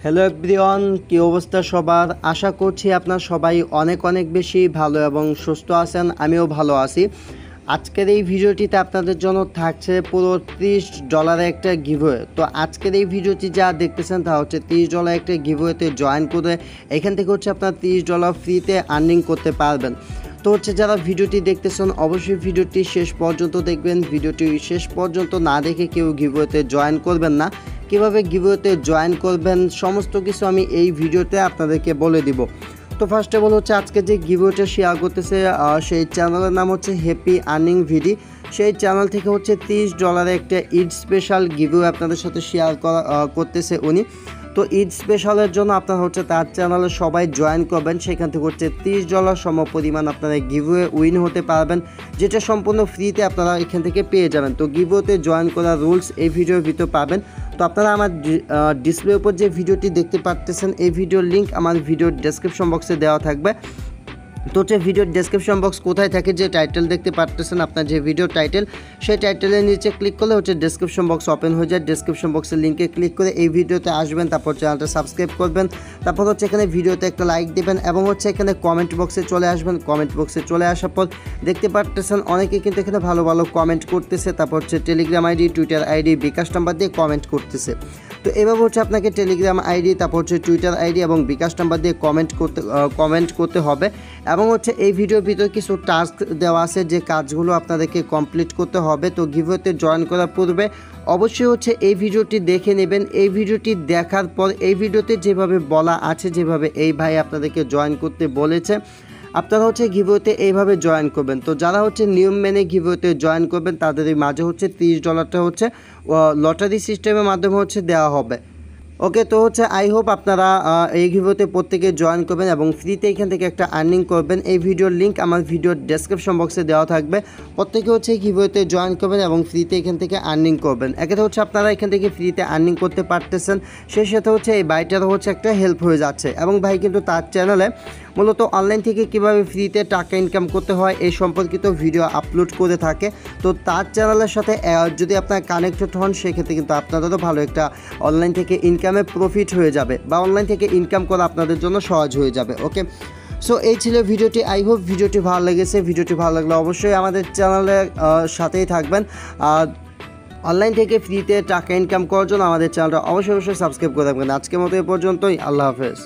Hello everyone, কী অবস্থা সবার? আশা করছি আপনার সবাই অনেক অনেক বেশি ভালো এবং সুস্থ আছেন। আমিও ভালো আছি। আজকের এই ভিডিওটিতে আপনাদের জন্য থাকছে পুরো $30 একটা গিভওয়ে। তো আজকের এই ভিডিওটি যা দেখতেছেন তা হচ্ছে $30 একটা গিভওয়েতে জয়েন করে এখান থেকে হচ্ছে আপনার $30 ফ্রিতে আর্নিং করতে পারবেন। তো হচ্ছে যারা ভিডিওটি দেখতেছেন অবশ্যই ভিডিওটি শেষ পর্যন্ত দেখবেন। ভিডিওটি শেষ পর্যন্ত না দেখে কেউ গিভওয়েতে জয়েন করবেন না। কীভাবে গিভওয়েতে জয়েন করবেন সমস্ত কিছু আমি এই ভিডিওতে আপনাদেরকে বলে দিব। তো ফার্স্ট অফ অল হচ্ছে আজকে যে গিভওয়েটা শেয়ার করতেছে সেই চ্যানেলের নাম হচ্ছে হ্যাপি আর্নিং ভিডি। সেই চ্যানেল থেকে হচ্ছে $30 একটা ঈদ স্পেশাল গিভওয়ে আপনাদের সাথে শেয়ার করতেছে উনি। তো ঈদ স্পেশালের জন্য আপনারা হচ্ছে তার চ্যানেলে সবাই জয়েন করবেন। সেখান থেকে হচ্ছে $30 সম পরিমাণ আপনারা গিভওয়ে উইন হতে পারবেন, যেটা সম্পূর্ণ ফ্রিতে আপনারা এখান থেকে পেয়ে যাবেন। তো গিভওয়েতে জয়েন করার রুলস এই ভিডিওর ভিতর পাবেন। তো আপনারা আমার ডিসপ্লের উপর যে ভিডিওটি দেখতে পাচ্ছেন এই ভিডিওর লিঙ্ক আমার ভিডিওর ডেসক্রিপশন বক্সে দেওয়া থাকবে। তো হচ্ছে ভিডিওর ডেসক্রিপশন বক্স কোথায় থাকে, যে টাইটেল দেখতে পাচ্ছেন আপনার যে ভিডিও টাইটেল, সেই টাইটেলের নিচে ক্লিক করলে হচ্ছে ডেসক্রিপশন বক্স ওপেন হয়ে যায়। ডেসক্রিপশন বক্সের লিঙ্কে ক্লিক করে এই ভিডিওতে আসবেন, তারপর চ্যানেলটা সাবস্ক্রাইব করবেন, তারপর হচ্ছে এখানে ভিডিওতে একটা লাইক দেবেন এবং হচ্ছে এখানে কমেন্ট বক্সে চলে আসবেন। কমেন্ট বক্সে চলে আসার পর দেখতে পাচ্ছেন অনেকে কিন্তু এখানে ভালো ভালো কমেন্ট করতেছে। তারপর হচ্ছে টেলিগ্রাম আইডি, টুইটার আইডি, বিকাশ নাম্বার দিয়ে কমেন্ট করতেছে। তো এভাবে হচ্ছে আপনাকে টেলিগ্রাম আইডি, তারপর হচ্ছে টুইটার আইডি এবং বিকাশ নাম্বার দিয়ে কমেন্ট করতে হবে। এবং হচ্ছে এই ভিডিওর ভিতরে কিছু টাস্ক দেওয়া আছে যে কাজগুলো আপনাদেরকে কমপ্লিট করতে হবে। তো গিভওয়েতে জয়েন করার পূর্বে অবশ্যই হচ্ছে এই ভিডিওটি দেখে নেবেন। এই ভিডিওটি দেখার পর এই ভিডিওতে যেভাবে বলা আছে, যেভাবে এই ভাই আপনাদেরকে জয়েন করতে বলেছে, আপনারা হচ্ছে গিভওয়েতে এইভাবে জয়েন করবেন। তো যারা হচ্ছে নিয়ম মেনে গিভওয়েতে জয়েন করবেন তাদের মাঝে হচ্ছে $30 হচ্ছে লটারি সিস্টেমের মাধ্যমে হচ্ছে দেওয়া হবে। ওকে, তো হচ্ছে আই হোপ আপনারা এই গিভওয়েতে প্রত্যেকে জয়েন করবেন এবং ফ্রিতে এখান থেকে একটা আর্নিং করবেন। এই ভিডিওর লিঙ্ক আমার ভিডিওর ডেসক্রিপশন বক্সে দেওয়া থাকবে। প্রত্যেকে হচ্ছে গিভওয়েতে জয়েন করবেন এবং ফ্রিতে এখান থেকে আর্নিং করবেন। একে হচ্ছে আপনারা এখান থেকে ফ্রিতে আর্নিং করতে পারতেছেন, সেই সাথে হচ্ছে এই ভাইটারও হচ্ছে একটা হেল্প হয়ে যাচ্ছে। এবং ভাই কিন্তু তার চ্যানেলে মূলত অনলাইন থেকে কীভাবে ফ্রিতে টাকা ইনকাম করতে হয় এই সম্পর্কিত ভিডিও আপলোড করে থাকে। তো তার চ্যানেলের সাথে যদি আপনার কানেক্টেড হন সেক্ষেত্রে কিন্তু আপনাদেরও ভালো একটা অনলাইন থেকে ইনকামে প্রফিট হয়ে যাবে বা অনলাইন থেকে ইনকাম করা আপনাদের জন্য সহজ হয়ে যাবে। ওকে, সো এই ছিল ভিডিওটি। আই হোপ ভিডিওটি ভালো লেগেছে। ভিডিওটি ভালো লাগলে অবশ্যই আমাদের চ্যানেলের সাথেই থাকবেন। অনলাইন থেকে ফ্রিতে টাকা ইনকাম করার জন্য আমাদের চ্যানেলটা অবশ্যই সাবস্ক্রাইব করে রাখবেন। আজকের মতো এ পর্যন্তই। আল্লাহ হাফেজ।